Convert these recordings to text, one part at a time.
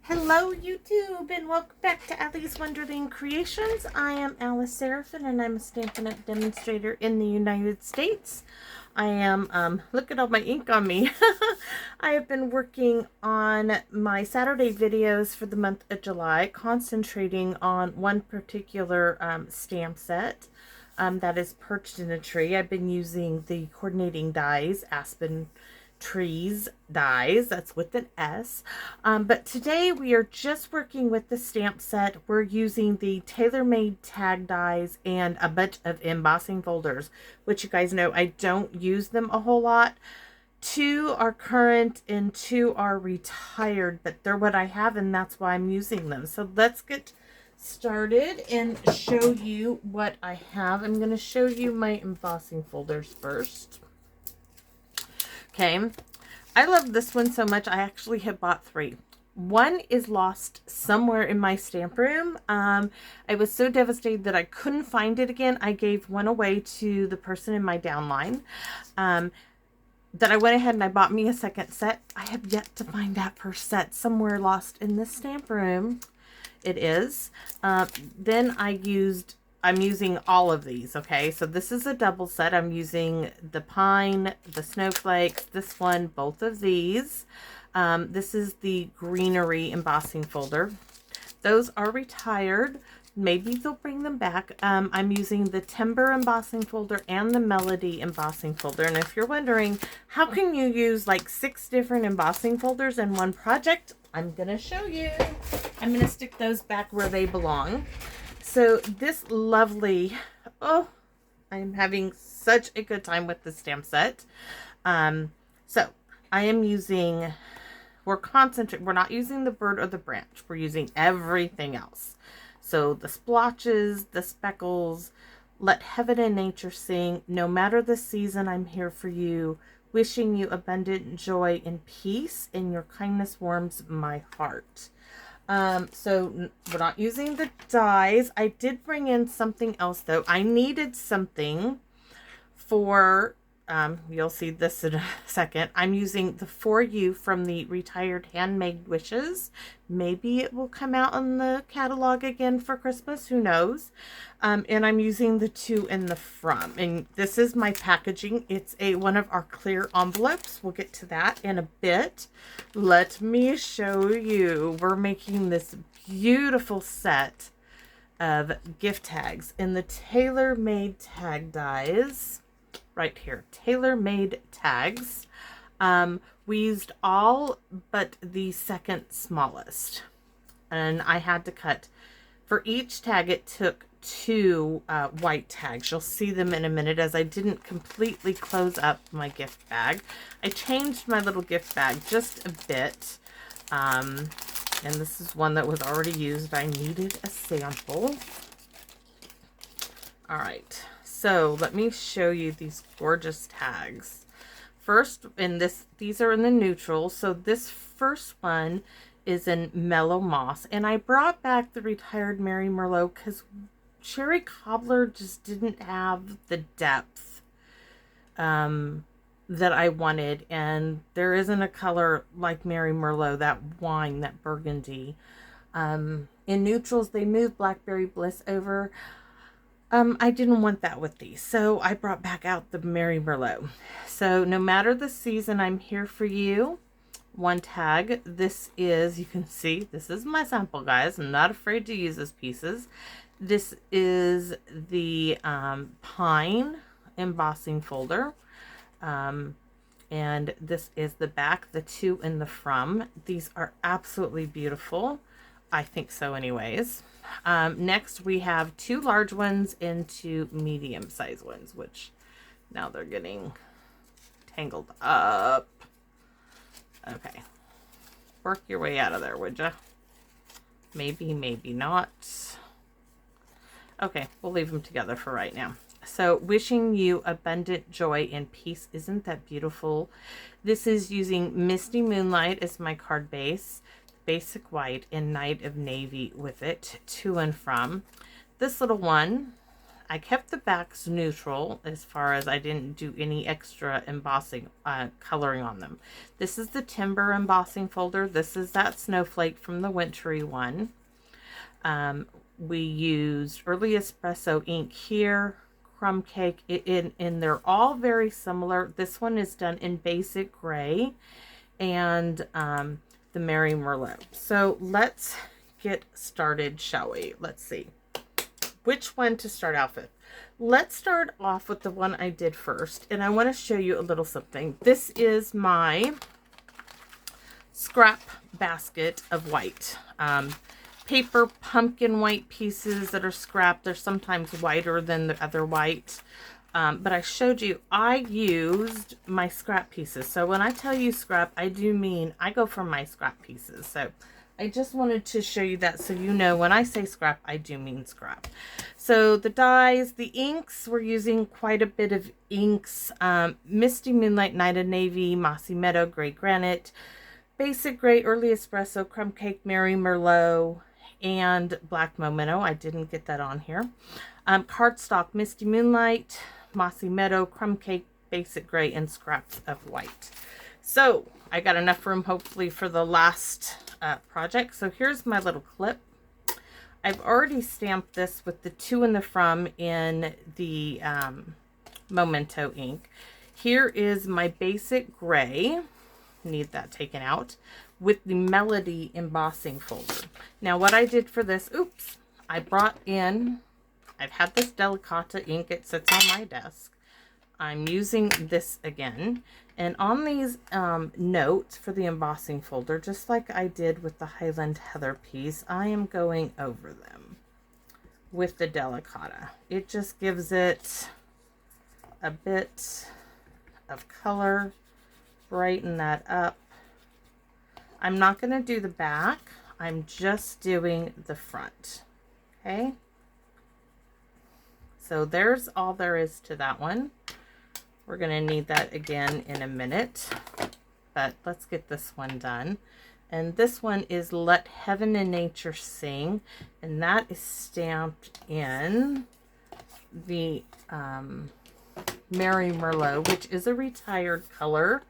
Hello YouTube and welcome back to Allie's Wonderland Creations. I am Alice Seraphin and I'm a Stampin' Up! Demonstrator in the United States. I am, look at all my ink on me. I have been working on my Saturday videos for the month of July, concentrating on one particular stamp set that is perched in a tree. I've been using the coordinating dies, Aspen Trees dies, that's with an S. But today we are just working with the stamp set. We're using the tailor-made tag dies and a bunch of embossing folders, which you guys know I don't use them a whole lot. 2 are current and 2 are retired, but they're what I have and that's why I'm using them. So let's get started and show you what I have. I'm going to show you my embossing folders first. Okay, I love this one so much. I actually have bought 3. One is lost somewhere in my stamp room. I was so devastated that I couldn't find it again. I gave one away to the person in my downline. That I went ahead and I bought me a second set. I have yet to find that first set somewhere lost in this stamp room. It is. Then I'm using all of these, okay? So this is a double set. I'm using the pine, the snowflakes, this one, both of these. This is the greenery embossing folder. Those are retired. Maybe they'll bring them back. I'm using the timber embossing folder and the melody embossing folder. And if you're wondering, how can you use like 6 different embossing folders in one project? I'm gonna show you. I'm gonna stick those back where they belong. So this lovely, oh, I'm having such a good time with the stamp set. So I am using, we're not using the bird or the branch. We're using everything else. So the splotches, the speckles, let heaven and nature sing. No matter the season, I'm here for you. Wishing you abundant joy and peace, and your kindness warms my heart. So we're not using the dies. I did bring in something else though. I needed something for, you'll see this in a second. I'm using the For You from the Retired Handmade Wishes. Maybe it will come out in the catalog again for Christmas, who knows. And I'm using the 2 in the From. And this is my packaging. It's one of our clear envelopes. We'll get to that in a bit. Let me show you. We're making this beautiful set of gift tags in the tailor-made tag dies. Right here, tailor-made tags. We used all but the second smallest, and I had to cut for each tag. It took 2 white tags. You'll see them in a minute as I didn't completely close up my gift bag. I changed my little gift bag just a bit, and this is one that was already used. I needed a sample. All right. So let me show you these gorgeous tags. First, these are in the neutral. So this first one is in Mellow Moss. And I brought back the Retired Mary Merlot because Cherry Cobbler just didn't have the depth that I wanted. And there isn't a color like Mary Merlot, that wine, that burgundy. In neutrals, they moved Blackberry Bliss over. I didn't want that with these, so I brought back out the Mary Merlot. So no matter the season, I'm here for you. 1 tag. This is, you can see, this is my sample, guys. I'm not afraid to use these pieces. This is the pine embossing folder. And this is the back, the 2 in the From. These are absolutely beautiful. I think so anyways. Next we have 2 large ones and 2 medium sized ones, which now they're getting tangled up. Okay. Work your way out of there, would ya? Maybe, maybe not. Okay, we'll leave them together for right now. So, wishing you abundant joy and peace. Isn't that beautiful? This is using Misty Moonlight as my card base. Basic white and Night of Navy with it, to and from. This little one, I kept the backs neutral as far as I didn't do any extra embossing, coloring on them. This is the Timber embossing folder. This is that snowflake from the wintry one. We used Early Espresso ink here, Crumb Cake, and they're all very similar. This one is done in basic gray, and the Mary Merlot. So let's get started, shall we? Let's see which one to start off with. Let's start off with the one I did first, and I want to show you a little something. This is my scrap basket of white. Paper pumpkin white pieces that are scrapped. They're sometimes whiter than the other white. But I showed you, I used my scrap pieces. So when I tell you scrap, I do mean I go for my scrap pieces. So I just wanted to show you that so you know when I say scrap, I do mean scrap. So the dyes, the inks, we're using quite a bit of inks. Misty Moonlight, Night of Navy, Mossy Meadow, Gray Granite, Basic Gray, Early Espresso, Crumb Cake, Mary Merlot, and Black Memento. I didn't get that on here. Cardstock, Misty Moonlight, Mossy Meadow, Crumb Cake, Basic Gray, and scraps of white. So I got enough room hopefully for the last project. So here's my little clip. I've already stamped this with the to and the from in the Memento ink. Here is my Basic Gray. Need that taken out with the Melody embossing folder. Now what I did for this, oops, I brought in, I've had this Delicata ink. It sits on my desk. I'm using this again. And on these notes for the embossing folder, just like I did with the Highland Heather piece, I am going over them with the Delicata. It just gives it a bit of color, brighten that up. I'm not going to do the back. I'm just doing the front. Okay. So there's all there is to that one. We're going to need that again in a minute, but let's get this one done. And this one is Let Heaven and Nature Sing, and that is stamped in the Mary Merlot, which is a retired color.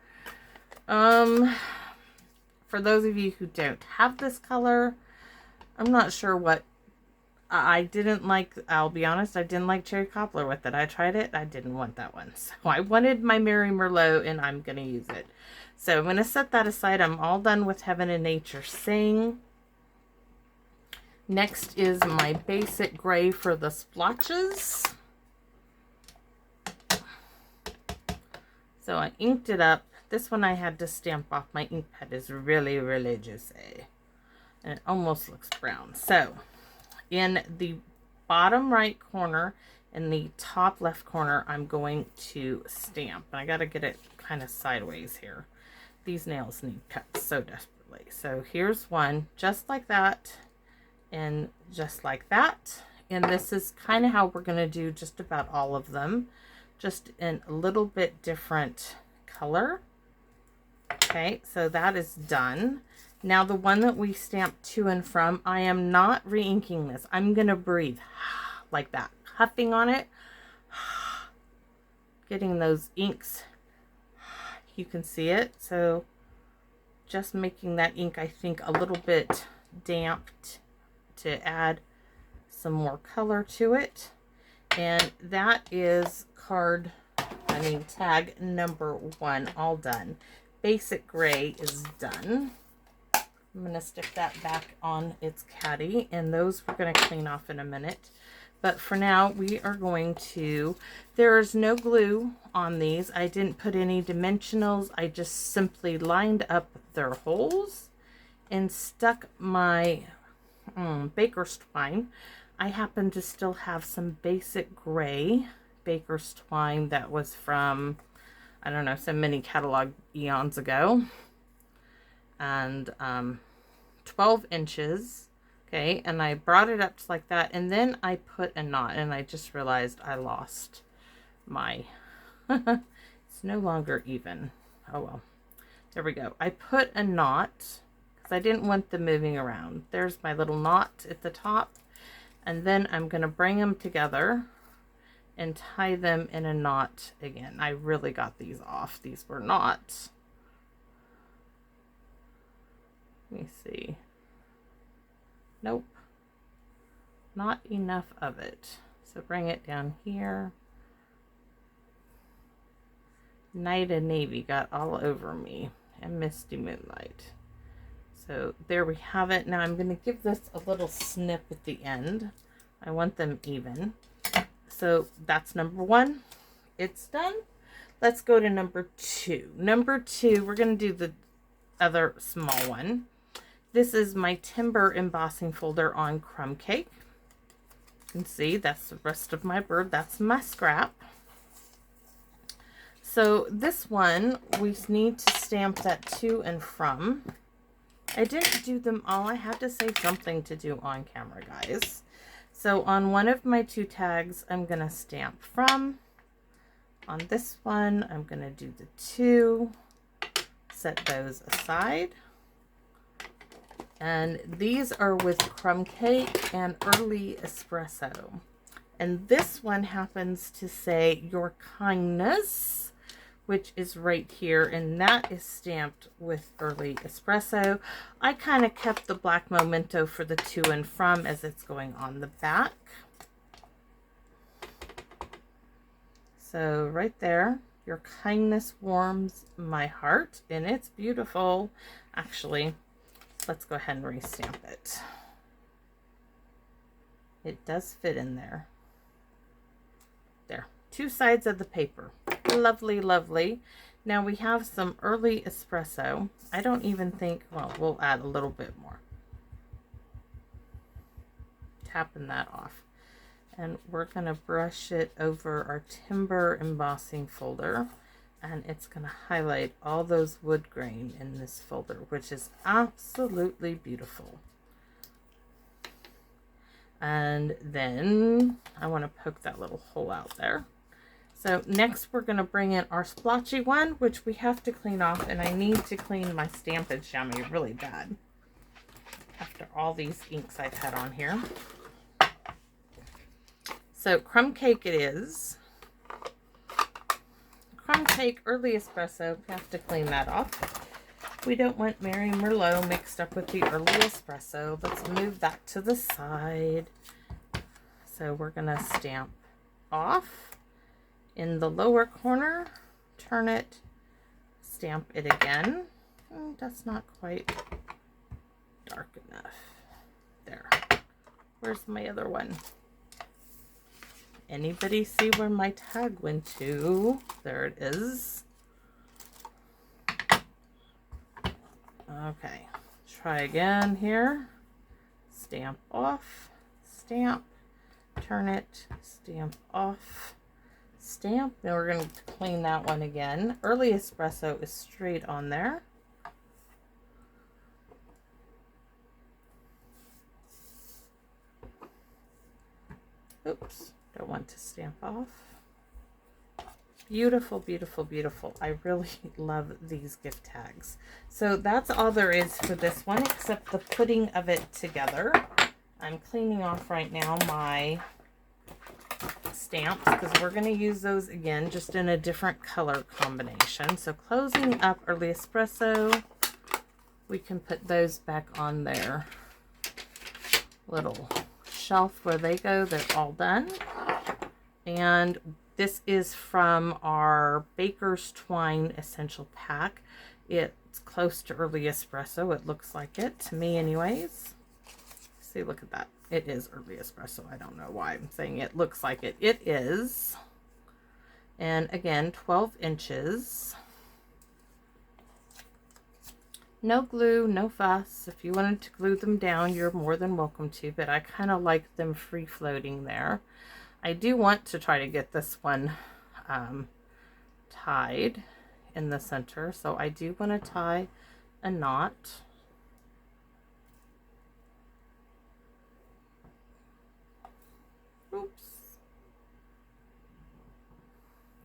For those of you who don't have this color, I'm not sure what I didn't like. I'll be honest, I didn't like Cherry Cobbler with it. I tried it. I didn't want that one. So I wanted my Mary Merlot, and I'm going to use it. So I'm going to set that aside. I'm all done with Heaven and Nature Sing. Next is my Basic Gray for the splotches. So I inked it up. This one I had to stamp off. My ink pad is really, really juicy. And it almost looks brown. So in the bottom right corner and the top left corner, I'm going to stamp. And I got to get it kind of sideways here. These nails need cut so desperately. So here's one just like that and just like that. And this is kind of how we're going to do just about all of them. Just in a little bit different color. Okay, so that is done. Now the one that we stamped to and from, I am not re-inking this. I'm going to breathe like that, huffing on it, getting those inks. You can see it. So just making that ink, I think, a little bit damped to add some more color to it. And that is tag number 1, all done. Basic Gray is done. I'm going to stick that back on its caddy, and those we're going to clean off in a minute. But for now, we are going to, there is no glue on these. I didn't put any dimensionals. I just simply lined up their holes and stuck my baker's twine. I happen to still have some Basic Gray baker's twine that was from, I don't know, so many catalog eons ago. And 12 inches. Okay, and I brought it up just like that, and then I put a knot, and I just realized I lost my, it's no longer even. Oh well, there we go. I put a knot, because I didn't want them moving around. There's my little knot at the top, and then I'm going to bring them together and tie them in a knot again. I really got these off. These were not. Let me see. Nope. Not enough of it. So bring it down here. Night and Navy got all over me, and Misty Moonlight. So there we have it. Now I'm going to give this a little snip at the end. I want them even. So that's number 1. It's done. Let's go to number 2. Number 2, we're going to do the other small one. This is my timber embossing folder on crumb cake. You can see that's the rest of my bird. That's my scrap. So this one, we need to stamp that to and from. I didn't do them all. I had to save something to do on camera, guys. So on one of my 2 tags, I'm going to stamp from. On this one, I'm going to do the 2. Set those aside. And these are with crumb cake and early espresso. And this one happens to say your kindness, which is right here, and that is stamped with early espresso. I kind of kept the black memento for the to and from as it's going on the back. So right there, your kindness warms my heart, and it's beautiful. Actually, let's go ahead and restamp it. It does fit in there. There, 2 sides of the paper. Lovely, lovely. Now we have some early espresso. I don't even think, well, we'll add a little bit more. Tapping that off. And we're going to brush it over our timber embossing folder. And it's going to highlight all those wood grain in this folder, which is absolutely beautiful. And then I want to poke that little hole out there. So next we're going to bring in our splotchy one, which we have to clean off, and I need to clean my Stampin' Chamois really bad after all these inks I've had on here. So crumb cake it is. Crumb cake, early espresso, we have to clean that off. We don't want Mary Merlot mixed up with the early espresso. Let's move that to the side. So we're going to stamp off. In the lower corner, turn it, stamp it again. Oh, that's not quite dark enough. There. Where's my other one? Anybody see where my tag went to? There it is. Okay. Try again here. Stamp off, stamp, turn it, stamp off. Stamp. Then we're going to clean that one again. Early espresso is straight on there. Oops, don't want to stamp off. Beautiful, beautiful, beautiful. I really love these gift tags. So that's all there is for this one, except the putting of it together. I'm cleaning off right now my stamps because we're going to use those again just in a different color combination. So closing up early espresso, we can put those back on their little shelf where they go. They're all done. And this is from our Baker's Twine Essential Pack. It's close to early espresso. It looks like it to me anyways. See, look at that. It is early espresso. I don't know why I'm saying it looks like it. It is. And again, 12 inches. No glue, no fuss. If you wanted to glue them down, you're more than welcome to, but I kind of like them free floating there. I do want to try to get this one tied in the center, so I do want to tie a knot. Oops.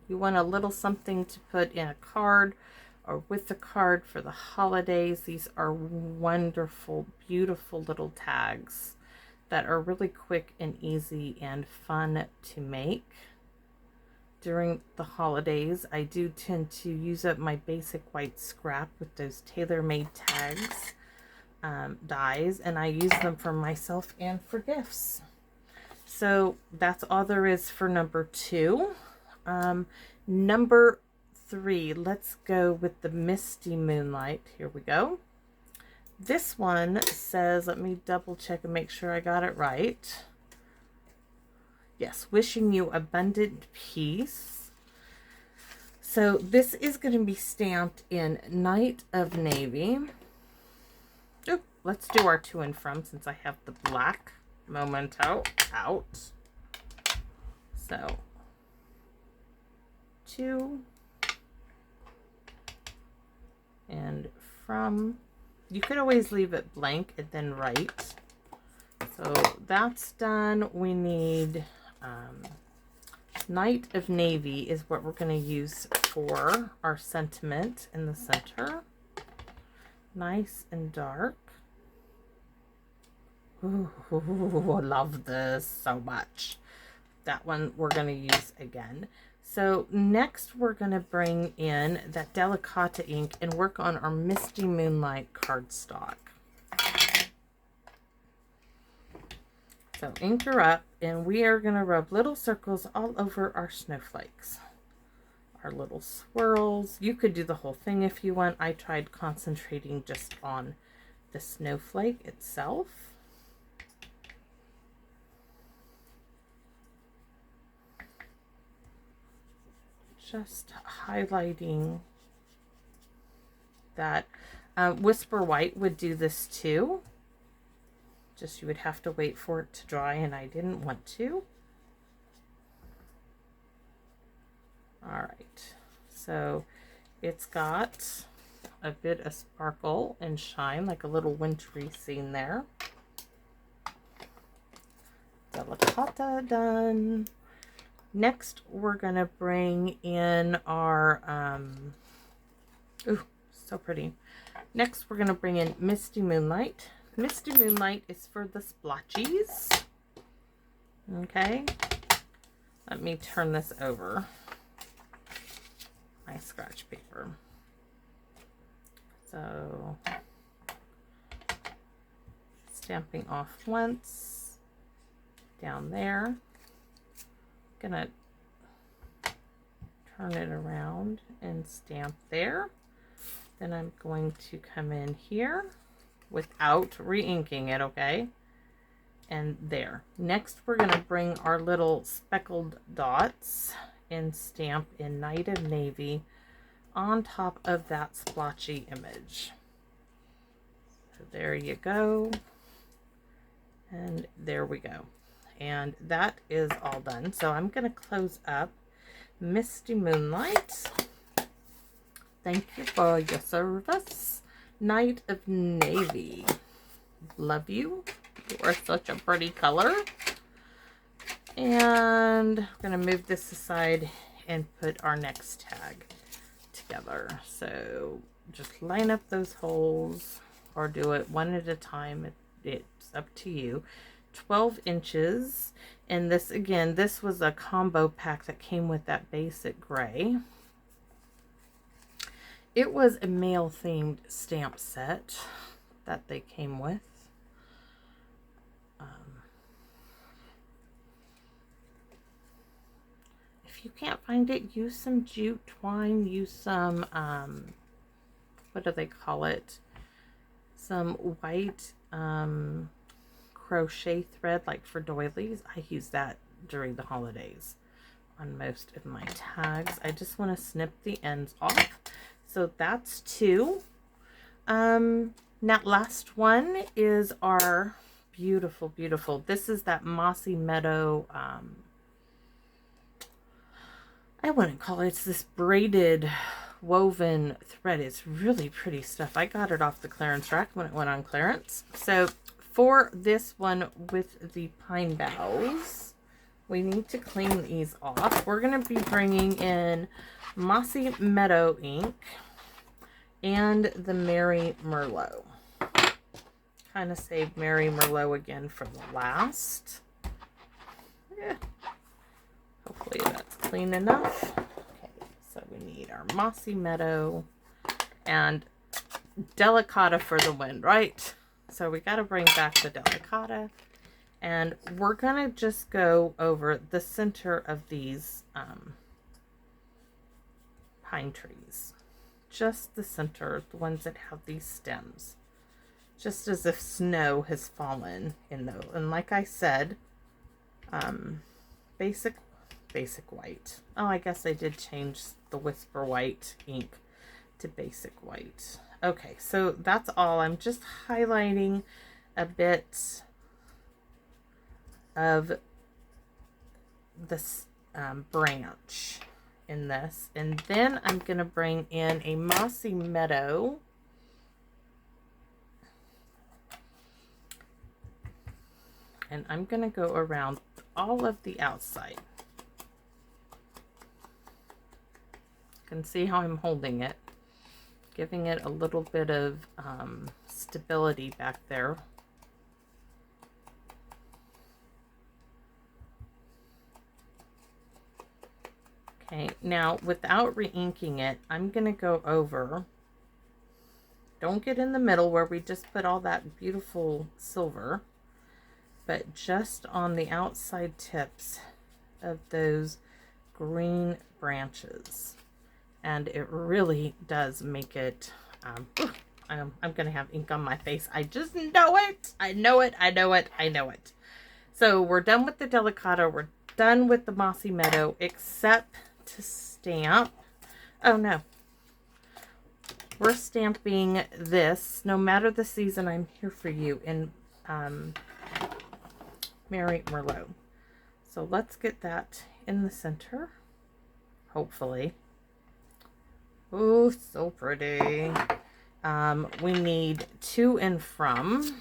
You want a little something to put in a card or with the card for the holidays. These are wonderful, beautiful little tags that are really quick and easy and fun to make. during the holidays, I do tend to use up my basic white scrap with those tailor-made tags, dies, and I use them for myself and for gifts. So that's all there is for number 2. Number 3, let's go with the Misty Moonlight. Here we go. This one says, let me double check and make sure I got it right. Yes, wishing you abundant peace. So this is going to be stamped in Night of Navy. Oh, let's do our to and from since I have the black memento out. So, to and from. You could always leave it blank and then write. So that's done. We need Night of Navy is what we're going to use for our sentiment in the center. Nice and dark. Ooh, I love this so much. That one we're going to use again. So next we're going to bring in that Delicata ink and work on our Misty Moonlight cardstock. So ink her up, and we are going to rub little circles all over our snowflakes. Our little swirls. You could do the whole thing if you want. I tried concentrating just on the snowflake itself. Just highlighting that. Whisper White would do this too. Just you would have to wait for it to dry, and I didn't want to. All right, so it's got a bit of sparkle and shine, like a little wintry scene there. Delicata done. Next, we're going to bring in our, ooh, so pretty. Next, we're going to bring in Misty Moonlight. Misty Moonlight is for the splotchies. Okay. Let me turn this over. My scratch paper. So, stamping off once. Down there. Gonna turn it around and stamp there. Then I'm going to come in here without re-inking it, okay? And there. Next, we're going to bring our little speckled dots and stamp in Night of Navy on top of that splotchy image. So there you go. And there we go. And that is all done. So I'm going to close up Misty Moonlight. Thank you for your service. Night of Navy. Love you. You are such a pretty color. And I'm going to move this aside and put our next tag together. So just line up those holes or do it one at a time. It's up to you. 12 inches, and this again, this was a combo pack that came with that basic gray. It was a male themed stamp set that they came with. If you can't find it, use some jute twine, use some what do they call it, some white crochet thread, like for doilies. I use that during the holidays on most of my tags. I just want to snip the ends off. So that's 2. That last one is our beautiful, beautiful. This is that Mossy Meadow. I wouldn't call it. It's this braided woven thread. It's really pretty stuff. I got it off the clearance rack when it went on clearance. So for this one with the pine boughs, we need to clean these off. We're going to be bringing in Mossy Meadow ink and the Merry Merlot. Kind of saved Merry Merlot again for the last. Yeah. Hopefully that's clean enough. Okay, so we need our Mossy Meadow and Delicata for the win, right? So we got to bring back the Delicata. And we're going to just go over the center of these pine trees. Just the center, the ones that have these stems. Just as if snow has fallen in those. And like I said, basic white. Oh, I guess I did change the Whisper White ink to basic white. Okay, so that's all. I'm just highlighting a bit of this branch in this, and then I'm going to bring in a Mossy Meadow, and I'm going to go around all of the outside. You can see how I'm holding it, giving it a little bit of stability back there. Okay, now without re-inking it, I'm going to go over. Don't get in the middle where we just put all that beautiful silver, but just on the outside tips of those green branches. And it really does make it, I'm going to have ink on my face. I just know it. I know it. I know it. I know it. So we're done with the Delicata. We're done with the Mossy Meadow, except to stamp. Oh no, we're stamping this No Matter the Season, I'm Here for You in Mary Merlot. So let's get that in the center, hopefully. Oh, so pretty. We need To and From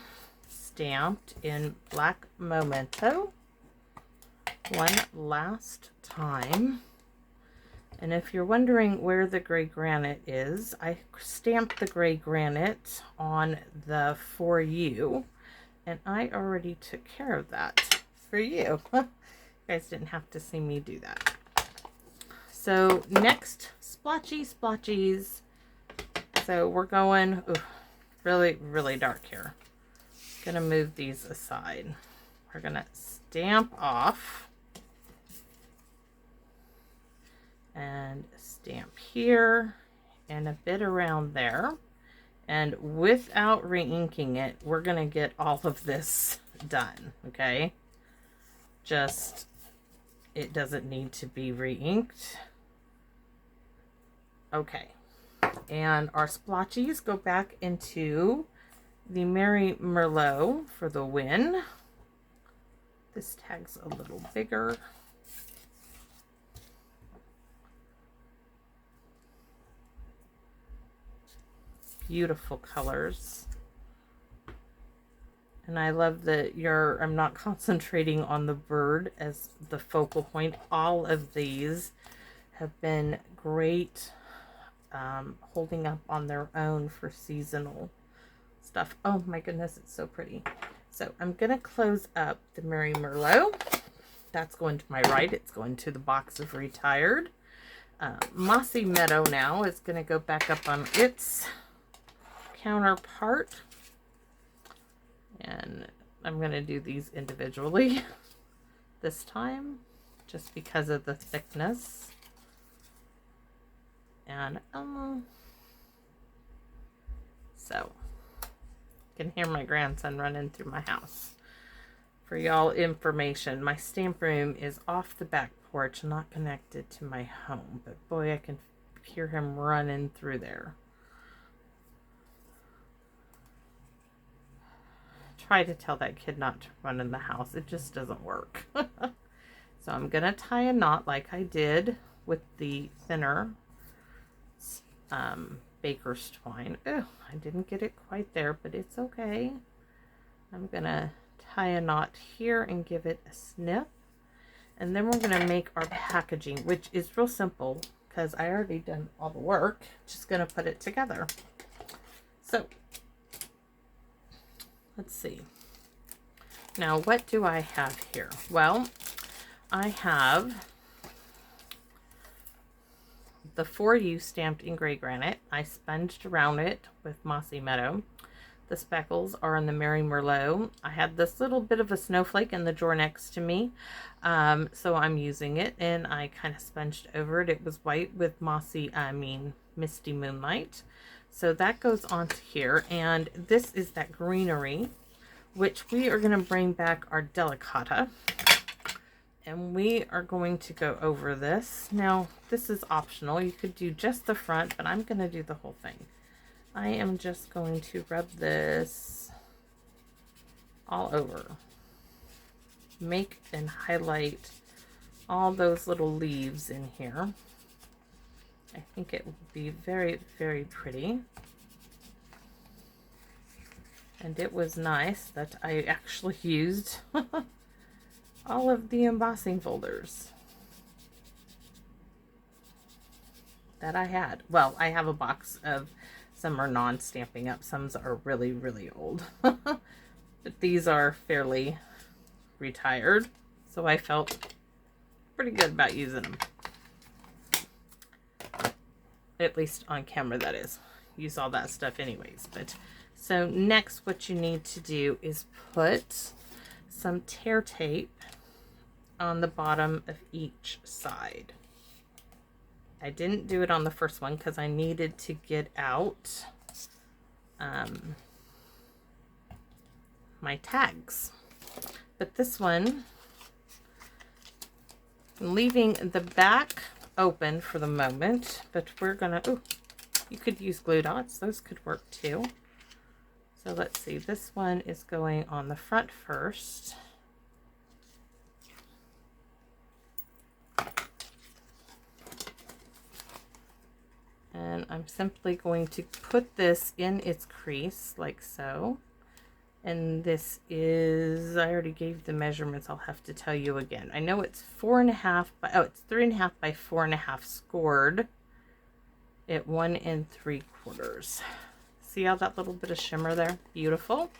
stamped in Black Memento one last time. And if you're wondering where the gray granite is, I stamped the gray granite on the For You, and I already took care of that for you. You guys didn't have to see me do that. So next, splotchies. So we're going really, really dark here. Gonna move these aside. We're gonna stamp off and stamp here and a bit around there, and without re-inking it, we're gonna get all of this done. Okay, just it doesn't need to be re-inked. Okay, and our splotchies go back into the Mary Merlot for the win. This tag's a little bigger. Beautiful colors. And I love that I'm not concentrating on the bird as the focal point. All of these have been great holding up on their own for seasonal stuff. Oh my goodness, it's so pretty. So I'm going to close up the Mary Merlot. That's going to my right. It's going to the box of Retired. Mossy Meadow now is going to go back up on its counterpart, and I'm going to do these individually this time just because of the thickness. And so you can hear my grandson running through my house. For y'all information, my stamp room is off the back porch, not connected to my home, but boy, I can hear him running through there. Try to tell that kid not to run in the house. It just doesn't work. So I'm going to tie a knot like I did with the thinner baker's twine. Oh, I didn't get it quite there, but it's okay. I'm going to tie a knot here and give it a snip. And then we're going to make our packaging, which is real simple because I already done all the work. Just going to put it together. So let's see. Now, what do I have here? Well, I have the For You stamped in gray granite. I sponged around it with Mossy Meadow. The speckles are in the Mary Merlot. I had this little bit of a snowflake in the drawer next to me, so I'm using it, and I kind of sponged over it. It was white with Misty Moonlight. So that goes onto here, and this is that greenery, which we are going to bring back our Delicata. And we are going to go over this. Now, this is optional. You could do just the front, but I'm going to do the whole thing. I am just going to rub this all over. Make and highlight all those little leaves in here. I think it will be very, very pretty. And it was nice that I actually used all of the embossing folders that I had. Well, I have a box of, some are non-Stampin' Up, some are really, really old. But these are fairly retired, so I felt pretty good about using them. At least on camera, that is. Use all that stuff anyways. But so next what you need to do is put some tear tape on the bottom of each side. I didn't do it on the first one because I needed to get out my tags. But this one, I'm leaving the back open for the moment, but we're gonna, oh, you could use glue dots, those could work too. So let's see, this one is going on the front first. And I'm simply going to put this in its crease like so. And this is, I already gave the measurements, I'll have to tell you again. I know it's 4.5 by, oh, it's 3.5 by 4.5 scored at 1 3/4. See how that little bit of shimmer there? Beautiful.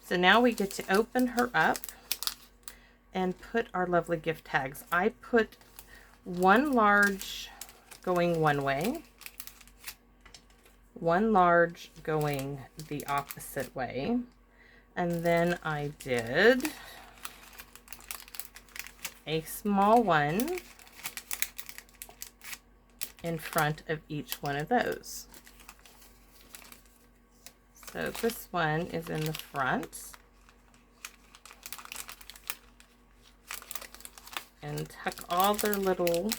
So now we get to open her up and put our lovely gift tags. I put one large going one way, one large going the opposite way. And then I did a small one in front of each one of those. So this one is in the front. And tuck all their little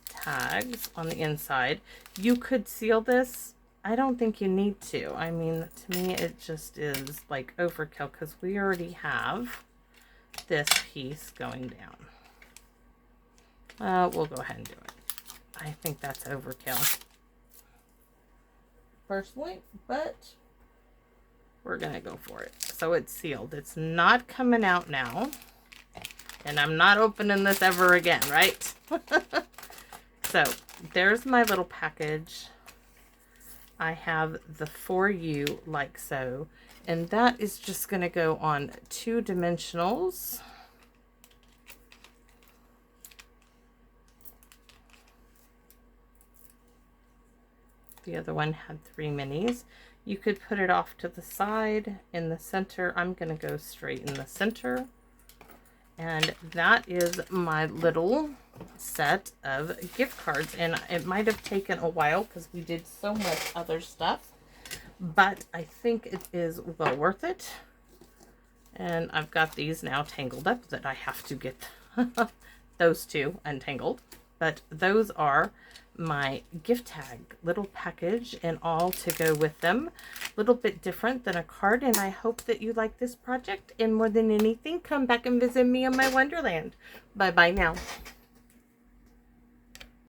tags on the inside. You could seal this. I don't think you need to. I mean, to me, it just is like overkill because we already have this piece going down. We'll go ahead and do it. I think that's overkill, personally, but we're going to go for it. So it's sealed. It's not coming out now. And I'm not opening this ever again, right? So there's my little package. I have the For You like so, and that is just going to go on 2 dimensionals. The other one had 3 minis. You could put it off to the side in the center. I'm going to go straight in the center. And that is my little set of gift cards. And it might have taken a while because we did so much other stuff. But I think it is well worth it. And I've got these now tangled up that I have to get those 2 untangled. But those are my gift tag little package and all to go with them. A little bit different than a card, and I hope that you like this project, and more than anything, come back and visit me in my wonderland. Bye bye now.